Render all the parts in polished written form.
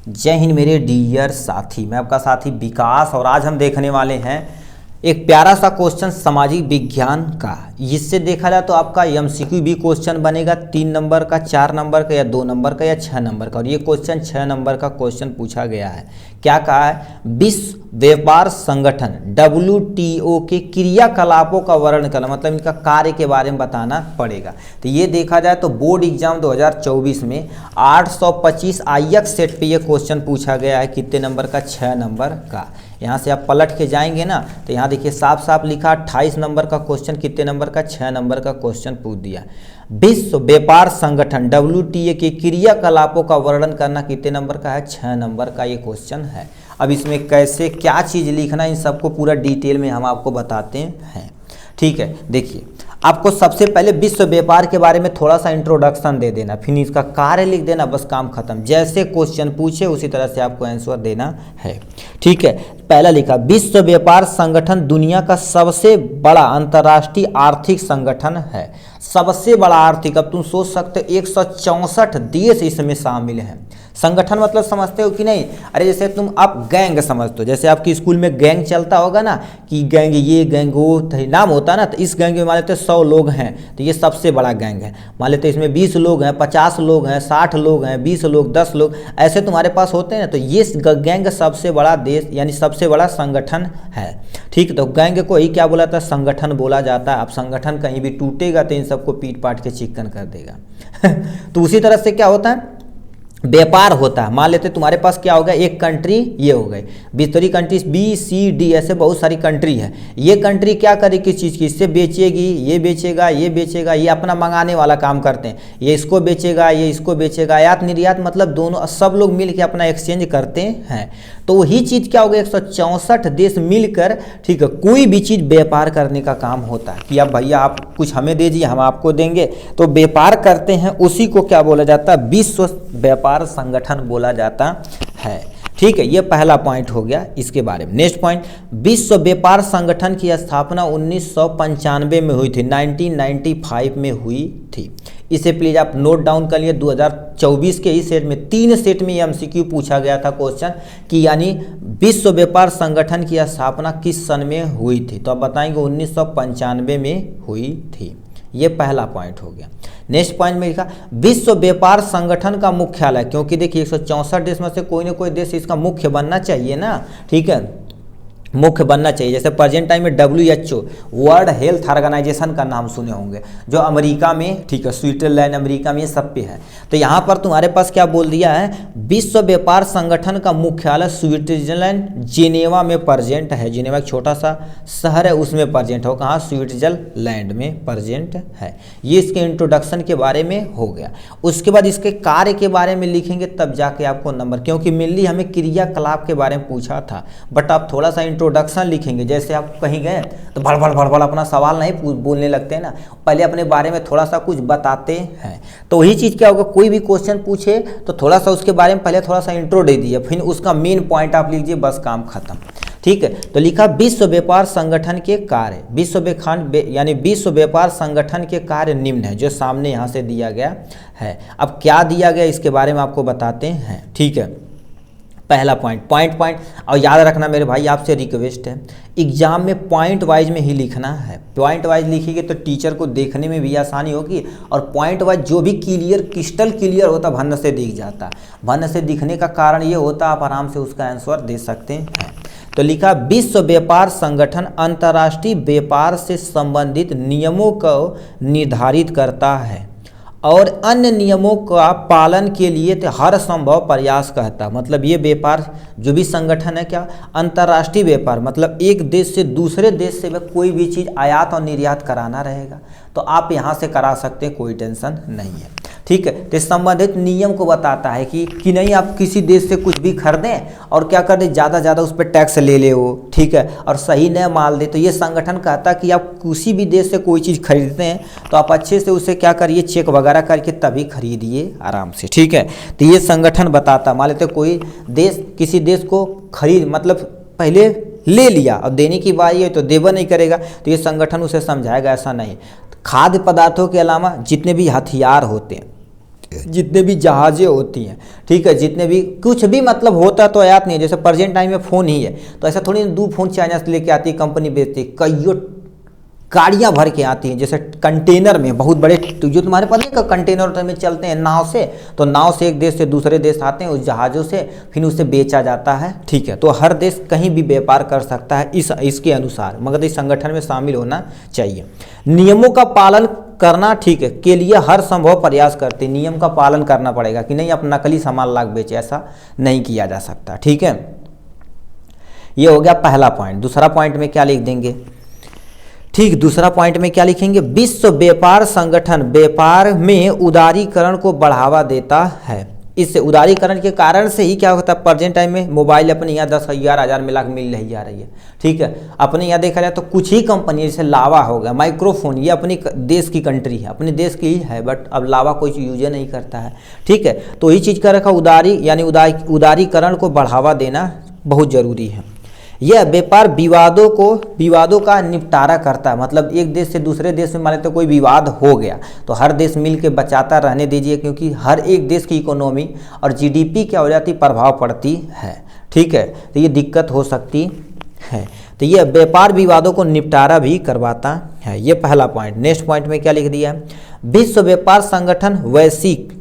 जय हिंद मेरे डियर साथी, मैं आपका साथी विकास। और आज हम देखने वाले हैं एक प्यारा सा क्वेश्चन सामाजिक विज्ञान का। इससे देखा जाए तो आपका एमसीक्यू भी क्वेश्चन बनेगा 3 नंबर का, 4 नंबर का, या 2 नंबर का, या 6 नंबर का। और ये क्वेश्चन 6 नंबर का क्वेश्चन पूछा गया है। क्या कहा है? विश्व व्यापार संगठन WTO के क्रियाकलापों का वर्णन करना, मतलब इनका कार्य के बारे में बताना पड़ेगा। तो ये देखा जाए तो बोर्ड एग्जाम 2024 में 825 IX सेट पे ये क्वेश्चन पूछा गया है। कितने नंबर का? 6 नंबर का। यहाँ से आप पलट के जाएंगे ना तो यहाँ देखिए साफ साफ लिखा 28 नंबर का क्वेश्चन। कितने नंबर का? 6 नंबर का क्वेश्चन पूछ दिया। विश्व व्यापार संगठन WTO के क्रियाकलापों का वर्णन करना कितने नंबर का है? 6 नंबर का ये क्वेश्चन है। अब इसमें कैसे क्या चीज़ लिखना, इन सबको पूरा डिटेल में हम आपको बताते हैं। ठीक है, देखिए आपको सबसे पहले विश्व व्यापार के बारे में थोड़ा सा इंट्रोडक्शन दे देना, फिर इसका कार्य लिख देना, बस काम खत्म। जैसे क्वेश्चन पूछे उसी तरह से आपको आंसर देना है। ठीक है, पहला लिखा विश्व व्यापार संगठन दुनिया का सबसे बड़ा अंतर्राष्ट्रीय आर्थिक संगठन है। सबसे बड़ा आर्थिक, अब तुम सोच सकते हो 164 देश इसमें शामिल हैं। संगठन मतलब समझते हो कि नहीं? अरे जैसे तुम आप गैंग समझते हो, जैसे आपकी स्कूल में गैंग चलता होगा ना कि गैंग ये गैंग वो नाम होता है ना, तो इस गैंग में मान लेते 100 लोग हैं तो ये सबसे बड़ा गैंग है। मान लेते इसमें 20 लोग हैं, 50 लोग हैं, 60 लोग हैं, 20 लोग, 10 लोग, ऐसे तुम्हारे पास होते हैं ना। तो ये गैंग सबसे बड़ा देश यानी सबसे बड़ा संगठन है। ठीक, तो गैंग को ही क्या बोला था? संगठन बोला जाता है। अब संगठन कहीं भी टूटेगा तो इन सबको पीट पाट के चिकन कर देगा। तो उसी तरह से क्या होता है? व्यापार होता है। मान लेते तुम्हारे पास क्या हो गया, एक कंट्री ये हो गई, भीतरी कंट्रीज BCD, ऐसे बहुत सारी कंट्री है। ये कंट्री क्या करेगी किस चीज़ की? इससे बेचेगी, ये बेचेगा, ये बेचेगा, ये अपना मंगाने वाला काम करते हैं, ये इसको बेचेगा, ये इसको बेचेगा, आयात निर्यात, मतलब दोनों सब लोग मिल के अपना एक्सचेंज करते हैं। तो वही चीज़ क्या हो गया, 164 देश मिलकर, ठीक है, कोई भी चीज़ व्यापार करने का काम होता है कि अब भैया आप कुछ हमें दीजिए, हम आपको देंगे, तो व्यापार करते हैं। उसी को क्या बोला जाता है? विश्व व्यापार संगठन बोला जाता है। ठीक है, ये पहला पॉइंट हो गया इसके बारे में। नेक्स्ट पॉइंट, विश्व व्यापार संगठन की स्थापना 1995 में हुई थी, 1995 में हुई थी। इसे प्लीज आप नोट डाउन कर लिए। 2024 के ही सेट में 3 सेट में MCQ पूछा गया था क्वेश्चन कि यानी विश्व व्यापार संगठन की स्थापना किस सन में हुई थी? तो आप बताएंगे 1995 में हुई थी। ये पहला पॉइंट हो गया। नेक्स्ट पॉइंट में लिखा विश्व व्यापार संगठन का मुख्यालय, क्योंकि देखिए 164 देश में से कोई ना कोई देश इसका मुख्य बनना चाहिए ना। ठीक है, मुख्य बनना चाहिए। जैसे प्रेजेंट टाइम में WHO वर्ल्ड हेल्थ ऑर्गेनाइजेशन का नाम सुने होंगे, जो अमेरिका में, ठीक है, स्विट्जरलैंड अमेरिका में ये सब पे है। तो यहाँ पर तुम्हारे पास क्या बोल दिया है? विश्व व्यापार संगठन का मुख्यालय स्विट्जरलैंड जिनेवा में प्रेजेंट है। जिनेवा एक छोटा सा शहर है, उसमें प्रेजेंट हो। कहाँ? स्विट्जरलैंड में प्रेजेंट है। ये इसके इंट्रोडक्शन के बारे में हो गया। उसके बाद इसके कार्य के बारे में लिखेंगे तब जाके आपको नंबर, क्योंकि मेनली हमें क्रियाकलाप के बारे में पूछा था, बट आप थोड़ा सा इंट्रोडक्शन लिखेंगे। जैसे आप कहीं गए तो भड़ भड़ भड़ भड़ अपना सवाल नहीं बोलने लगते हैं ना, पहले अपने बारे में थोड़ा सा कुछ बताते हैं। तो वही चीज़ क्या होगा, कोई भी क्वेश्चन पूछे तो थोड़ा सा उसके बारे में पहले थोड़ा सा इंट्रो दे दिए, फिर उसका मेन पॉइंट आप लीजिए, बस काम खत्म। ठीक है, तो लिखा विश्व व्यापार संगठन के कार्य, यानी विश्व व्यापार संगठन के कार्य निम्न है, जो सामने यहाँ से दिया गया है। अब क्या दिया गया इसके बारे में आपको बताते हैं। ठीक है, पहला पॉइंट और याद रखना मेरे भाई, आपसे रिक्वेस्ट है एग्जाम में पॉइंट वाइज में ही लिखना है। पॉइंट वाइज लिखिएगा तो टीचर को देखने में भी आसानी होगी, और पॉइंट वाइज जो भी क्रिस्टल क्लियर होता भन्न से दिख जाता। भन्न से दिखने का कारण ये होता आप आराम से उसका आंसर दे सकते हैं। तो लिखा विश्व व्यापार संगठन अंतर्राष्ट्रीय व्यापार से संबंधित नियमों को निर्धारित करता है और अन्य नियमों का पालन के लिए हर संभव प्रयास करता। मतलब ये व्यापार जो भी संगठन है, क्या अंतर्राष्ट्रीय व्यापार मतलब एक देश से दूसरे देश से कोई भी चीज़ आयात और निर्यात कराना रहेगा तो आप यहाँ से करा सकते हैं, कोई टेंशन नहीं है। ठीक है, तो संबंधित नियम को बताता है कि नहीं आप किसी देश से कुछ भी खरीदें और क्या कर दें, ज़्यादा उस पर टैक्स ले ले हो, ठीक है, और सही न माल दे। तो ये संगठन कहता है कि आप किसी भी देश से कोई चीज़ खरीदते हैं तो आप अच्छे से उसे क्या करिए, चेक वगैरह करके तभी खरीदिए आराम से। ठीक है, तो ये संगठन बताता, मान लेते कोई देश किसी देश को खरीद मतलब पहले ले लिया और देने की बारी है तो देवा नहीं करेगा, तो ये संगठन उसे समझाएगा ऐसा नहीं। खाद्य पदार्थों के अलावा जितने भी हथियार होते हैं जितने भी जहाज़ें होती हैं, ठीक है, जितने भी कुछ भी मतलब होता तो याद नहीं है, जैसे प्रेजेंट टाइम में फ़ोन ही है तो ऐसा थोड़ी दो फ़ोन चाइना से लेके आती है कंपनी, बेचती है, कईयों गाड़ियाँ भर के आती हैं, जैसे कंटेनर में बहुत बड़े, जो तुम्हारे पता है कंटेनर में चलते हैं नाव से, तो नाव से एक देश से दूसरे देश आते हैं उस जहाज़ों से, फिर उसे बेचा जाता है, ठीक है। तो हर देश कहीं भी व्यापार कर सकता है इसके अनुसार, मगर इस संगठन में शामिल होना चाहिए। नियमों का पालन करना, ठीक है, के लिए हर संभव प्रयास करते, नियम का पालन करना पड़ेगा कि नहीं आप नकली सामान लाके बेचे, ऐसा नहीं किया जा सकता, ठीक है। ये हो गया पहला पॉइंट। दूसरा पॉइंट में क्या लिख देंगे, ठीक, दूसरा पॉइंट में क्या लिखेंगे, विश्व व्यापार संगठन व्यापार में उदारीकरण को बढ़ावा देता है। इससे उदारीकरण के कारण से ही क्या होता है, प्रेजेंट टाइम में मोबाइल अपने यहाँ 10,000 1000 में लाख मिल रही जा रही है, ठीक है। अपने यहाँ देखा जाए तो कुछ ही कंपनी, जैसे लावा हो गया, माइक्रोफोन, ये अपनी देश की कंट्री है, अपने देश की ही है, बट अब लावा कोई यूज नहीं करता है, ठीक है। तो ये चीज़ का रखा उदारीकरण को बढ़ावा देना बहुत ज़रूरी है। यह व्यापार विवादों का निपटारा करता है, मतलब एक देश से दूसरे देश में मान लेते कोई विवाद हो गया तो हर देश मिल के बचाता रहने दीजिए, क्योंकि हर एक देश की इकोनॉमी और जीडीपी क्या हो जाती, प्रभाव पड़ती है, ठीक है। तो ये दिक्कत हो सकती है, तो ये व्यापार विवादों को निपटारा भी करवाता है। ये पहला पॉइंट। नेक्स्ट पॉइंट में क्या लिख दिया है, विश्व व्यापार संगठन वैश्विक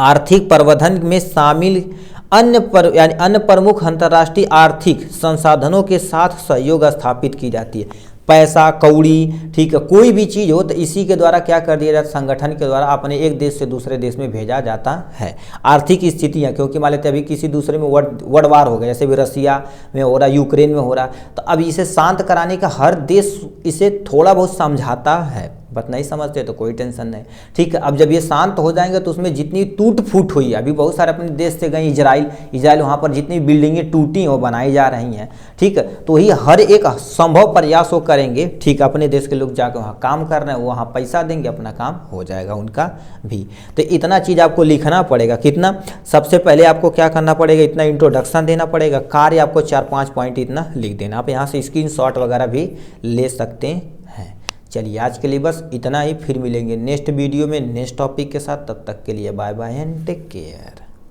आर्थिक प्रबंधन में शामिल अन्य प्रमुख अंतर्राष्ट्रीय आर्थिक संसाधनों के साथ सहयोग स्थापित की जाती है। पैसा कौड़ी, ठीक है, कोई भी चीज़ हो तो इसी के द्वारा क्या कर दिया जाता है, संगठन के द्वारा अपने एक देश से दूसरे देश में भेजा जाता है। आर्थिक स्थितियाँ, क्योंकि मान लेते अभी किसी दूसरे में वर्ल्ड वार हो गया, जैसे भी रसिया में हो रहा, यूक्रेन में हो रहा, तो अब इसे शांत कराने का हर देश इसे थोड़ा बहुत समझाता है, बट नहीं समझते तो कोई टेंशन नहीं, ठीक है। अब जब ये शांत हो जाएंगे तो उसमें जितनी टूट फूट हुई है, अभी बहुत सारे अपने देश से गए इजराइल वहाँ पर जितनी बिल्डिंगें टूटी हैं वो बनाई जा रही हैं, ठीक है। तो ही हर एक संभव प्रयास वो करेंगे, ठीक, अपने देश के लोग जाकर वहाँ काम कर रहे हैं, वहाँ पैसा देंगे, अपना काम हो जाएगा उनका भी। तो इतना चीज़ आपको लिखना पड़ेगा, कितना, सबसे पहले आपको क्या करना पड़ेगा, इतना इंट्रोडक्शन देना पड़ेगा, कार्य आपको 4-5 पॉइंट इतना लिख देना, आप यहाँ से स्क्रीनशॉट वगैरह भी ले सकते हैं। चलिए आज के लिए बस इतना ही, फिर मिलेंगे नेक्स्ट वीडियो में नेक्स्ट टॉपिक के साथ, तब तक के लिए bye bye and take care.